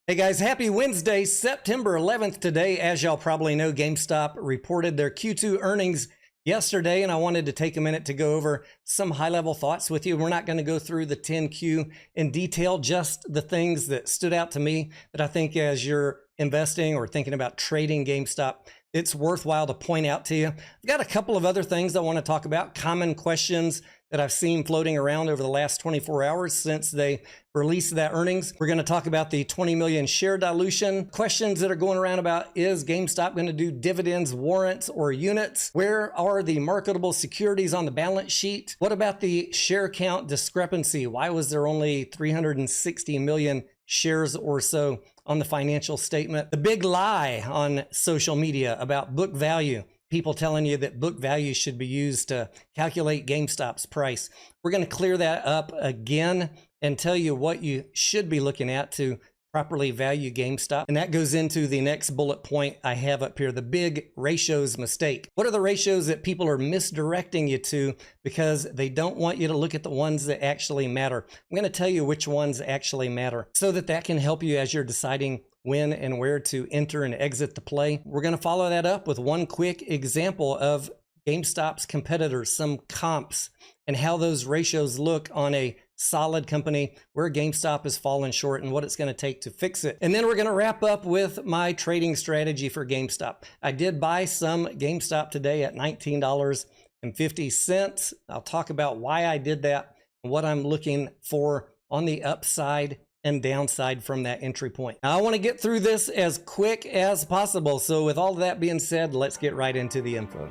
Hey guys, happy Wednesday, September 11th today. As y'all probably know, Gamestop reported their Q2 earnings yesterday, and I wanted to take a minute to go over some high-level thoughts with you. We're not going to go through the 10Q in detail, just the things that stood out to me that I think as you're investing or thinking about trading GameStop, it's worthwhile to point out to you. I've got a couple of other things I want to talk about, common questions that I've seen floating around over the last 24 hours since they released that earnings. We're going to talk about the 20 million share dilution. Questions that are going around about, is GameStop going to do dividends, warrants, or units? Where are the marketable securities on the balance sheet? What about the share count discrepancy? Why was there only 360 million shares or so on the financial statement? The big lie on social media about book value. People telling you that book value should be used to calculate GameStop's price. We're going to clear that up again and tell you what you should be looking at to properly value GameStop. And that goes into the next bullet point I have up here, the big ratios mistake. What are the ratios that people are misdirecting you to because they don't want you to look at the ones that actually matter? I'm going to tell you which ones actually matter so that can help you as you're deciding when and where to enter and exit the play. We're going to follow that up with one quick example of GameStop's competitors, some comps, and how those ratios look on a solid company, where GameStop has fallen short and what it's going to take to fix it. And then we're going to wrap up with my trading strategy for GameStop. I did buy some GameStop today at $19.50. I'll talk about why I did that and what I'm looking for on the upside and downside from that entry point. Now, I want to get through this as quick as possible. So with all of that being said, let's get right into the info.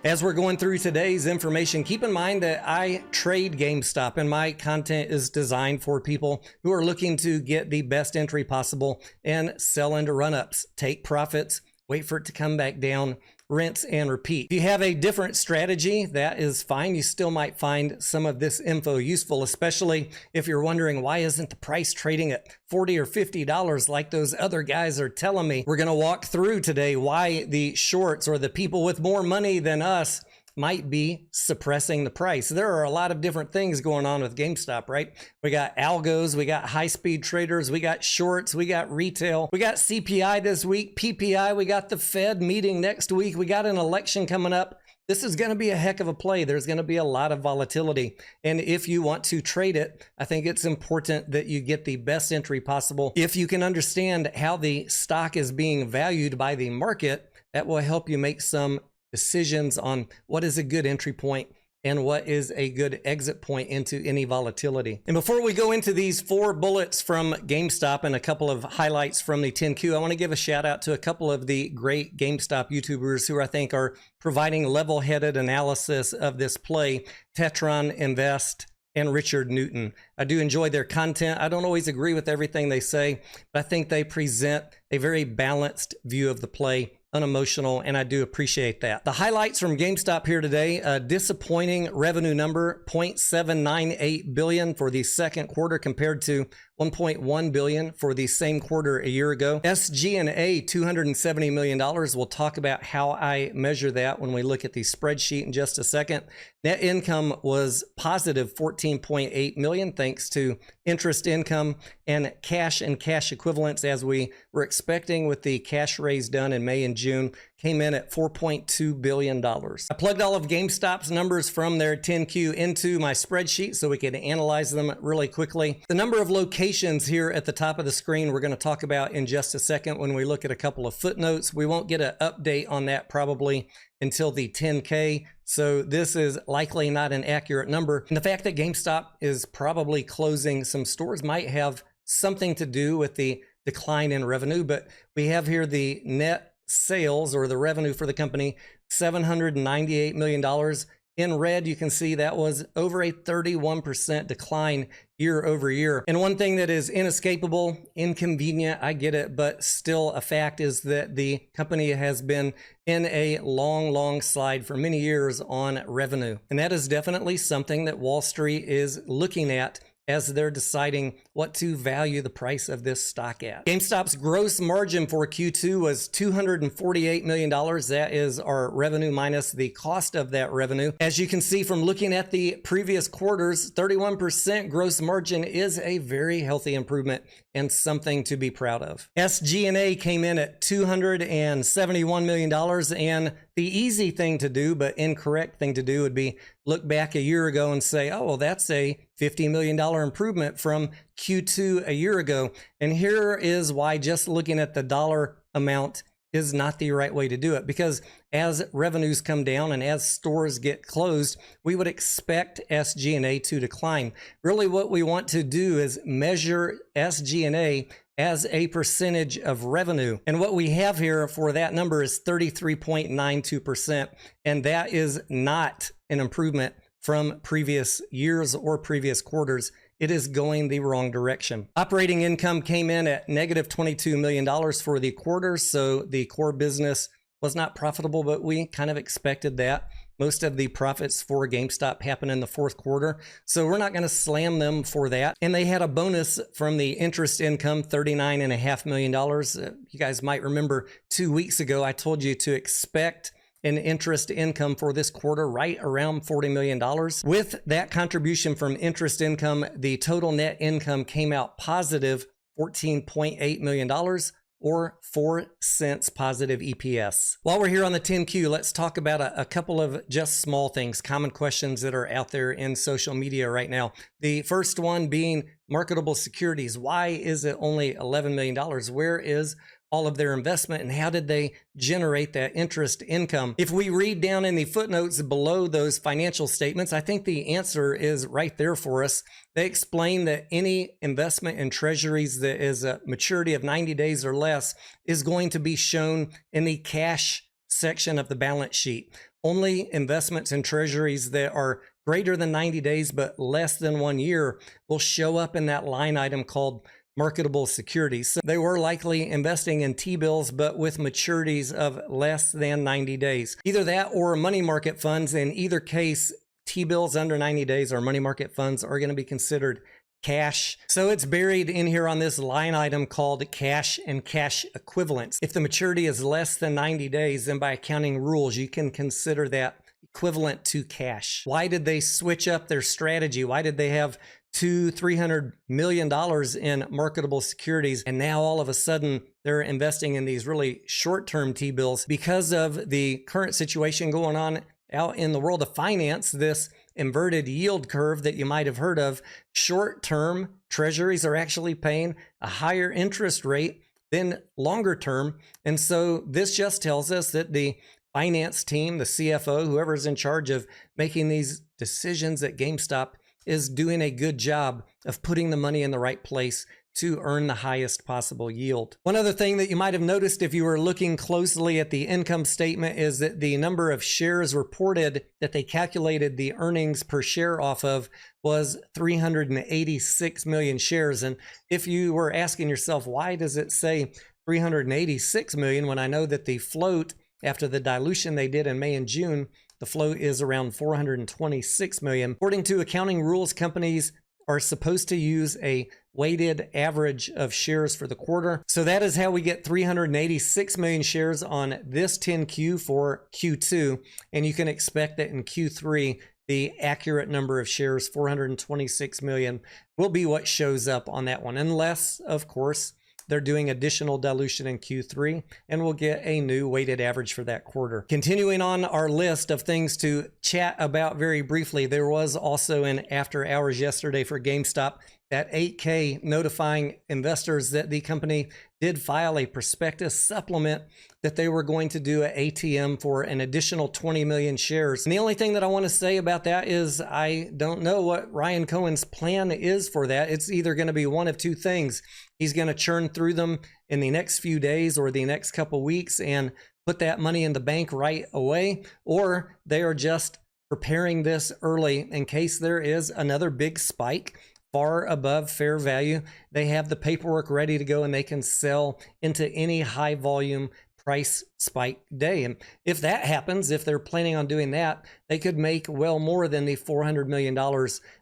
As we're going through today's information, keep in mind that I trade GameStop and my content is designed for people who are looking to get the best entry possible and sell into run-ups, take profits, wait for it to come back down, rinse and repeat. If you have a different strategy, that is fine. You still might find some of this info useful, especially if you're wondering, why isn't the price trading at $40 or $50 like those other guys are telling me? We're going to walk through today why the shorts or the people with more money than us might be suppressing the price. There are a lot of different things going on with GameStop, right? We got algos, we got high-speed traders, we got shorts, we got retail, we got CPI this week, PPI, we got the Fed meeting next week, we got an election coming up. This is going to be a heck of a play. There's going to be a lot of volatility. And if you want to trade it, I think it's important that you get the best entry possible. If you can understand how the stock is being valued by the market, that will help you make some decisions on what is a good entry point and what is a good exit point into any volatility. And before we go into these 4 bullets from GameStop and a couple of highlights from the 10Q, I want to give a shout out to a couple of the great GameStop YouTubers who I think are providing level-headed analysis of this play, Tetron Invest and Richard Newton. I do enjoy their content. I don't always agree with everything they say, but I think they present a very balanced view of the play, unemotional, and I do appreciate that. The highlights from GameStop here today: a disappointing revenue number, $0.798 billion for the second quarter compared to $1.1 billion for the same quarter a year ago. SG&A, $270 million. We'll talk about how I measure that when we look at the spreadsheet in just a second. Net income was positive $14.8 million thanks to interest income and cash equivalents, as we were expecting with the cash raise done in May and June, came in at $4.2 billion. I plugged all of GameStop's numbers from their 10Q into my spreadsheet so we could analyze them really quickly. The number of locations here at the top of the screen we're going to talk about in just a second when we look at a couple of footnotes. We won't get an update on that probably until the 10K, so this is likely not an accurate number. And the fact that GameStop is probably closing some stores might have something to do with the decline in revenue, but we have here the net sales or the revenue for the company, $798 million. In red, you can see that was over a 31% decline year over year. And one thing that is inescapable, inconvenient, I get it, but still a fact, is that the company has been in a long slide for many years on revenue. And that is definitely something that Wall Street is looking at as they're deciding what to value the price of this stock at. GameStop's gross margin for Q2 was $248 million. That is our revenue minus the cost of that revenue. As you can see from looking at the previous quarters, 31% gross margin is a very healthy improvement and something to be proud of. SG&A came in at $271 million, and the easy thing to do, but incorrect thing to do, would be look back a year ago and say, oh, well, that's a $50 million improvement from Q2 a year ago. And here is why just looking at the dollar amount is not the right way to do it, because as revenues come down and as stores get closed, we would expect SG&A to decline. Really what we want to do is measure SG&A as a percentage of revenue. And what we have here for that number is 33.92%. And that is not an improvement from previous years or previous quarters. It is going the wrong direction. Operating income came in at negative $22 million for the quarter. So the core business was not profitable, but we kind of expected that. Most of the profits for GameStop happen in the fourth quarter, so we're not going to slam them for that. And they had a bonus from the interest income, $39.5 million. You guys might remember 2 weeks ago, I told you to expect an interest income for this quarter right around $40 million. With that contribution from interest income, the total net income came out positive $14.8 million, or 4 cents positive EPS. While we're here on the 10Q, let's talk about a couple of just small things, common questions that are out there in social media right now. The first one being marketable securities. Why is it only $11 million? Where is all of their investment, and how did they generate that interest income? If we read down in the footnotes below those financial statements, I think the answer is right there for us. They explain that any investment in treasuries that is a maturity of 90 days or less is going to be shown in the cash section of the balance sheet. Only investments in treasuries that are greater than 90 days but less than 1 year will show up in that line item called marketable securities. So they were likely investing in T-bills, but with maturities of less than 90 days. Either that or money market funds. In either case, T-bills under 90 days or money market funds are going to be considered cash. So it's buried in here on this line item called cash and cash equivalents. If the maturity is less than 90 days, then by accounting rules, you can consider that equivalent to cash. Why did they switch up their strategy? Why did they have $300 million in marketable securities, and now all of a sudden they're investing in these really short-term T-bills? Because of the current situation going on out in the world of finance, this inverted yield curve that you might have heard of, short-term treasuries are actually paying a higher interest rate than longer term. And so this just tells us that the finance team, the CFO, whoever's in charge of making these decisions at GameStop, is doing a good job of putting the money in the right place to earn the highest possible yield. One other thing that you might have noticed if you were looking closely at the income statement is that the number of shares reported that they calculated the earnings per share off of was 386 million shares. And if you were asking yourself, why does it say 386 million when I know that the float after the dilution they did in May and June, the float is around 426 million. According to accounting rules, companies are supposed to use a weighted average of shares for the quarter. So that is how we get 386 million shares on this 10Q for Q2. And you can expect that in Q3, the accurate number of shares, 426 million, will be what shows up on that one. Unless, of course, they're doing additional dilution in Q3, and we'll get a new weighted average for that quarter. Continuing on our list of things to chat about very briefly, there was also an after hours yesterday for GameStop, that 8K notifying investors that the company did file a prospectus supplement that they were going to do an ATM for an additional 20 million shares. And the only thing that I want to say about that is I don't know what Ryan Cohen's plan is for that. It's either going to be one of two things. He's going to churn through them in the next few days or the next couple weeks and put that money in the bank right away, or they are just preparing this early in case there is another big spike far above fair value. They have the paperwork ready to go and they can sell into any high volume price spike day. And if that happens, if they're planning on doing that, they could make well more than the $400 million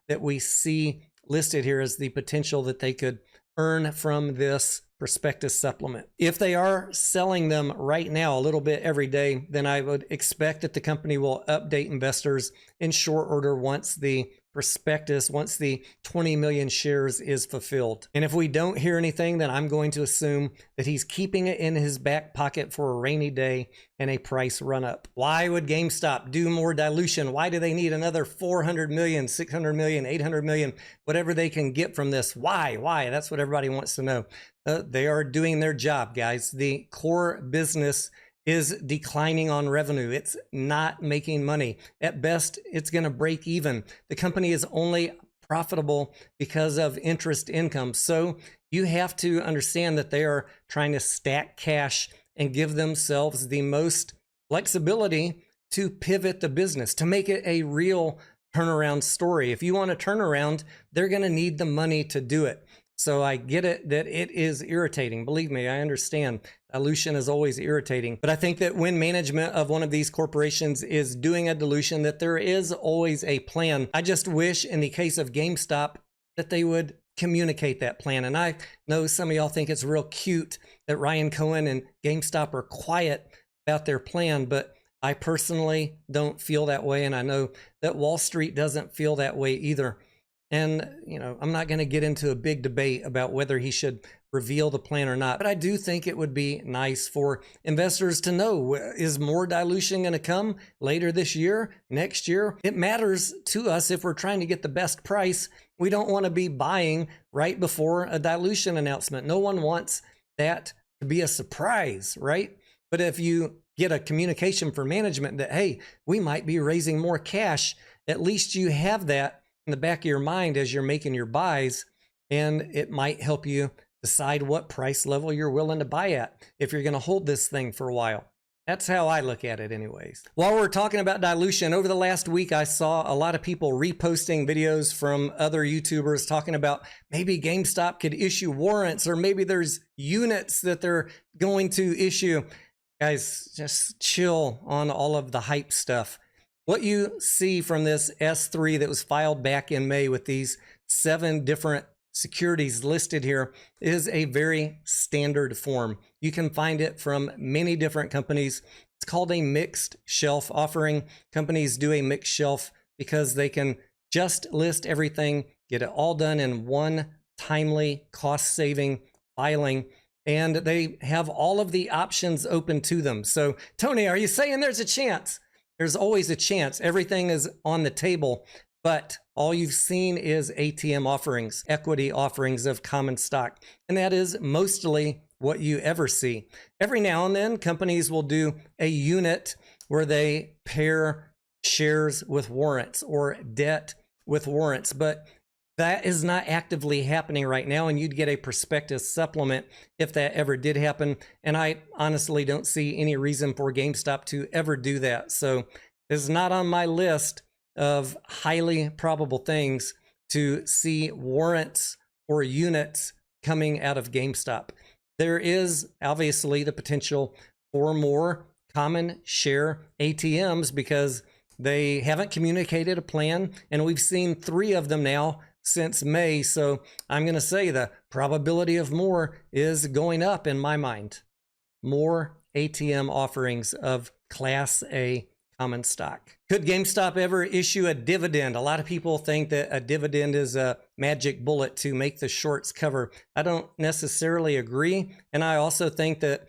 that we see listed here as the potential that they could earn from this prospectus supplement. If they are selling them right now a little bit every day, then I would expect that the company will update investors in short order once the prospectus, once the 20 million shares is fulfilled. And if we don't hear anything, then I'm going to assume that he's keeping it in his back pocket for a rainy day and a price run up. Why would GameStop do more dilution? Why do they need another 400 million, 600 million, 800 million, whatever they can get from this? Why? That's what everybody wants to know. They are doing their job, guys. The core business is declining on revenue. It's not making money. At best, it's going to break even. The company is only profitable because of interest income. So you have to understand that they are trying to stack cash and give themselves the most flexibility to pivot the business, to make it a real turnaround story. If you want a turnaround, they're going to need the money to do it. So I get it that it is irritating. Believe me, I understand. Dilution is always irritating. But I think that when management of one of these corporations is doing a dilution, that there is always a plan. I just wish in the case of GameStop that they would communicate that plan. And I know some of y'all think it's real cute that Ryan Cohen and GameStop are quiet about their plan, but I personally don't feel that way. And I know that Wall Street doesn't feel that way either. And, I'm not going to get into a big debate about whether he should reveal the plan or not, but I do think it would be nice for investors to know, is more dilution going to come later this year, next year? It matters to us if we're trying to get the best price. We don't want to be buying right before a dilution announcement. No one wants that to be a surprise, right? But if you get a communication from management that, hey, we might be raising more cash, at least you have that in the back of your mind as you're making your buys, and it might help you decide what price level you're willing to buy at if you're going to hold this thing for a while. That's how I look at it anyways. While we're talking about dilution, over the last week, I saw a lot of people reposting videos from other YouTubers talking about maybe GameStop could issue warrants, or maybe there's units that they're going to issue. Guys, just chill on all of the hype stuff. What you see from this S3 that was filed back in May with these 7 different securities listed here is a very standard form. You can find it from many different companies. It's called a mixed shelf offering. Companies do a mixed shelf because they can just list everything, get it all done in one timely, cost-saving filing, and they have all of the options open to them. So, Tony, are you saying there's a chance? There's always a chance. Everything is on the table, but all you've seen is ATM offerings, equity offerings of common stock. And that is mostly what you ever see. Every now and then, companies will do a unit where they pair shares with warrants or debt with warrants, but that is not actively happening right now, and you'd get a prospectus supplement if that ever did happen. And I honestly don't see any reason for GameStop to ever do that. So it's not on my list of highly probable things to see warrants or units coming out of GameStop. There is obviously the potential for more common share ATMs because they haven't communicated a plan, and we've seen 3 of them now since May. So I'm going to say the probability of more is going up in my mind. More ATM offerings of Class A common stock. Could GameStop ever issue a dividend? A lot of people think that a dividend is a magic bullet to make the shorts cover. I don't necessarily agree. And I also think that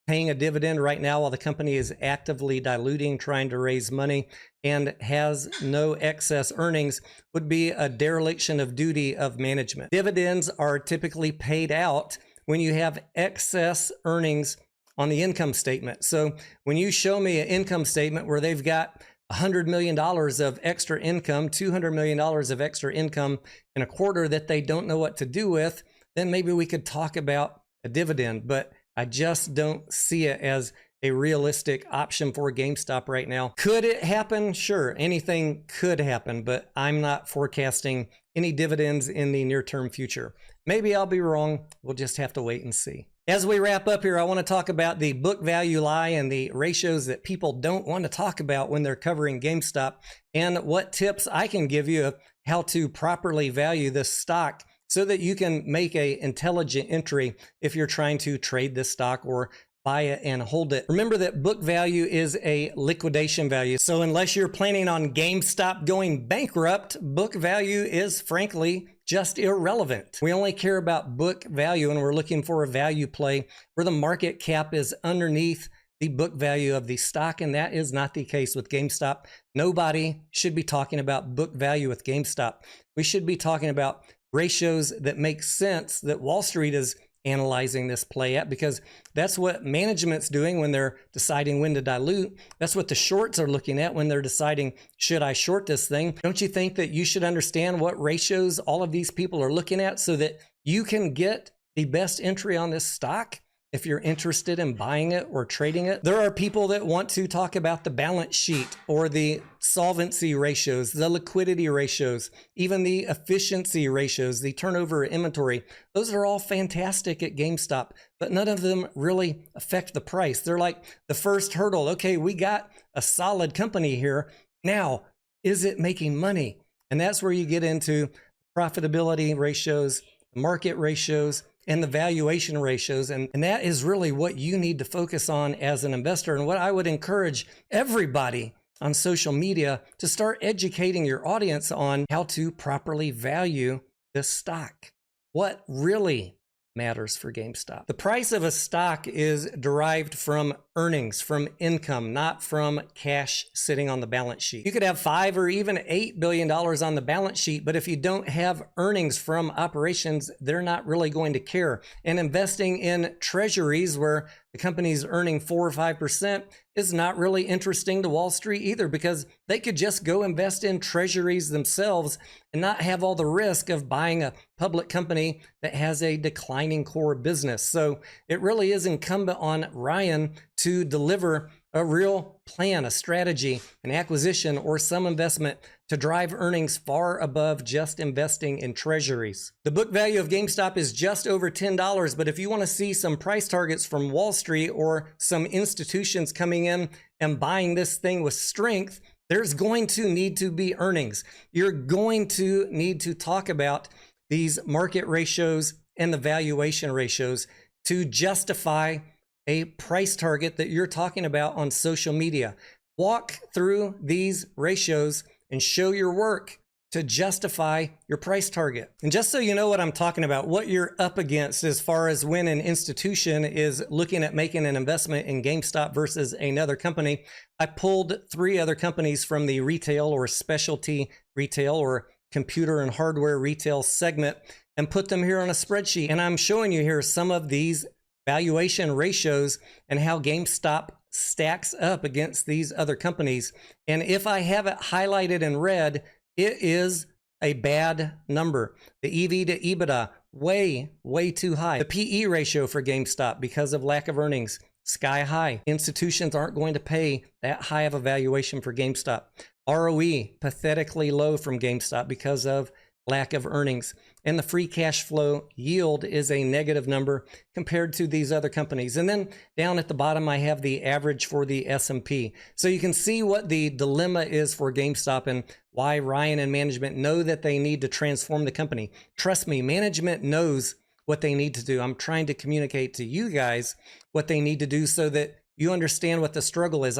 paying a dividend right now while the company is actively diluting, trying to raise money, and has no excess earnings would be a dereliction of duty of management. Dividends are typically paid out when you have excess earnings on the income statement. So when you show me an income statement where they've got $100 million of extra income, $200 million of extra income in a quarter that they don't know what to do with, then maybe we could talk about a dividend. But I just don't see it as a realistic option for GameStop right now. Could it happen? Sure, anything could happen, but I'm not forecasting any dividends in the near-term future. Maybe I'll be wrong. We'll just have to wait and see. As we wrap up here, I want to talk about the book value lie and the ratios that people don't want to talk about when they're covering GameStop, and what tips I can give you of how to properly value this stock so that you can make an intelligent entry if you're trying to trade this stock or buy it and hold it. Remember that book value is a liquidation value. So unless you're planning on GameStop going bankrupt, book value is frankly just irrelevant. We only care about book value, and we're looking for a value play where the market cap is underneath the book value of the stock, and that is not the case with GameStop. Nobody should be talking about book value with GameStop. We should be talking about ratios that make sense, that Wall Street is analyzing this play at, because that's what management's doing when they're deciding when to dilute. That's what the shorts are looking at when they're deciding, should I short this thing? Don't you think that you should understand what ratios all of these people are looking at so that you can get the best entry on this stock if you're interested in buying it or trading it? There are people that want to talk about the balance sheet or the solvency ratios, the liquidity ratios, even the efficiency ratios, the turnover inventory. Those are all fantastic at GameStop, but none of them really affect the price. They're like the first hurdle. Okay, we got a solid company here. Now, is it making money? And that's where you get into profitability ratios, market ratios, and the valuation ratios. And that is really what you need to focus on as an investor. And what I would encourage everybody on social media to start educating your audience on how to properly value this stock. What really matters for GameStop. The price of a stock is derived from earnings, from income, not from cash sitting on the balance sheet. You could have $5 or even $8 billion on the balance sheet, but if you don't have earnings from operations, they're not really going to care. And investing in treasuries where the company's earning 4 or 5% is not really interesting to Wall Street either, because they could just go invest in treasuries themselves and not have all the risk of buying a public company that has a declining core business. So it really is incumbent on Ryan to deliver a real plan, a strategy, an acquisition, or some investment to drive earnings far above just investing in treasuries. The book value of GameStop is just over $10, but if you want to see some price targets from Wall Street or some institutions coming in and buying this thing with strength, there's going to need to be earnings. You're going to need to talk about these market ratios and the valuation ratios to justify a price target that you're talking about on social media. Walk through these ratios and show your work to justify your price target. And just so you know what I'm talking about, what you're up against as far as when an institution is looking at making an investment in GameStop versus another company, I pulled 3 other companies from the retail or specialty retail or computer and hardware retail segment and put them here on a spreadsheet. And I'm showing you here some of these valuation ratios and how GameStop stacks up against these other companies. And if I have it highlighted in red, it is a bad number. The EV to EBITDA, way too high. The PE ratio for GameStop, because of lack of earnings, sky high. Institutions aren't going to pay that high of a valuation for GameStop. ROE, pathetically low from GameStop because of lack of earnings. And the free cash flow yield is a negative number compared to these other companies. And then down at the bottom, I have the average for the S&P. So you can see what the dilemma is for GameStop and why Ryan and management know that they need to transform the company. Trust me, management knows what they need to do. I'm trying to communicate to you guys what they need to do so that you understand what the struggle is.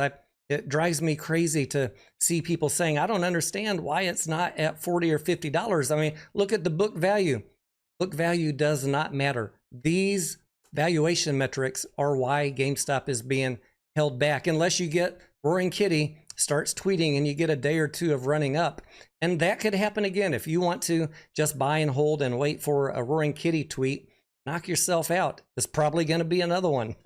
It drives me crazy to see people saying, I don't understand why it's not at $40 or $50. I mean, look at the book value. Book value does not matter. These valuation metrics are why GameStop is being held back, unless you get Roaring Kitty starts tweeting and you get a day or two of running up. And that could happen again. If you want to just buy and hold and wait for a Roaring Kitty tweet, knock yourself out. There's probably going to be another one.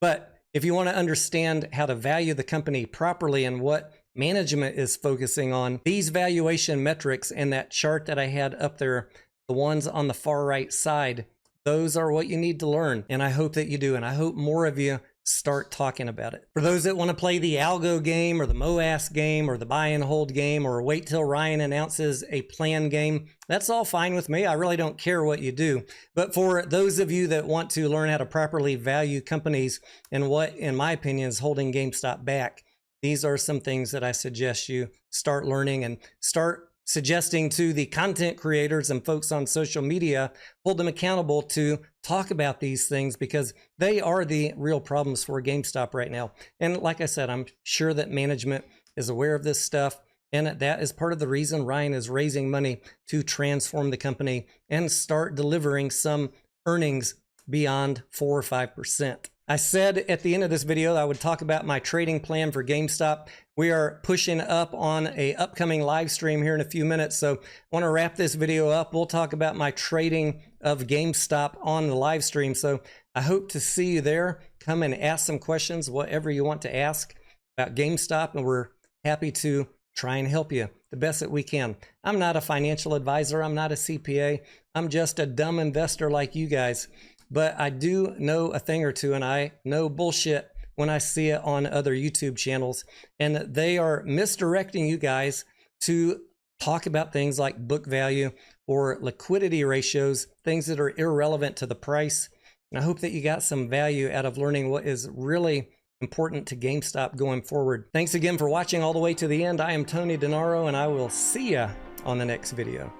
But if you want to understand how to value the company properly and what management is focusing on, these valuation metrics and that chart that I had up there, the ones on the far right side, those are what you need to learn. And I hope that you do. And I hope more of you start talking about it. For those that want to play the algo game or the MOAS game or the buy and hold game or wait till Ryan announces a plan game, that's all fine with me. I really don't care what you do. But for those of you that want to learn how to properly value companies and what, in my opinion, is holding GameStop back, these are some things that I suggest you start learning and start suggesting to the content creators and folks on social media, hold them accountable to talk about these things, because they are the real problems for GameStop right now. And like I said, I'm sure that management is aware of this stuff. And that is part of the reason Ryan is raising money to transform the company and start delivering some earnings beyond 4 or 5%. I said at the end of this video that I would talk about my trading plan for GameStop. We are pushing up on a upcoming live stream here in a few minutes, so I want to wrap this video up. We'll talk about my trading of GameStop on the live stream, so I hope to see you there. Come and ask some questions, whatever you want to ask about GameStop, and we're happy to try and help you the best that we can. I'm not a financial advisor. I'm not a CPA. I'm just a dumb investor like you guys. But I do know a thing or two, and I know bullshit when I see it on other YouTube channels. And they are misdirecting you guys to talk about things like book value or liquidity ratios, things that are irrelevant to the price. And I hope that you got some value out of learning what is really important to GameStop going forward. Thanks again for watching all the way to the end. I am Tony Denaro, and I will see ya on the next video.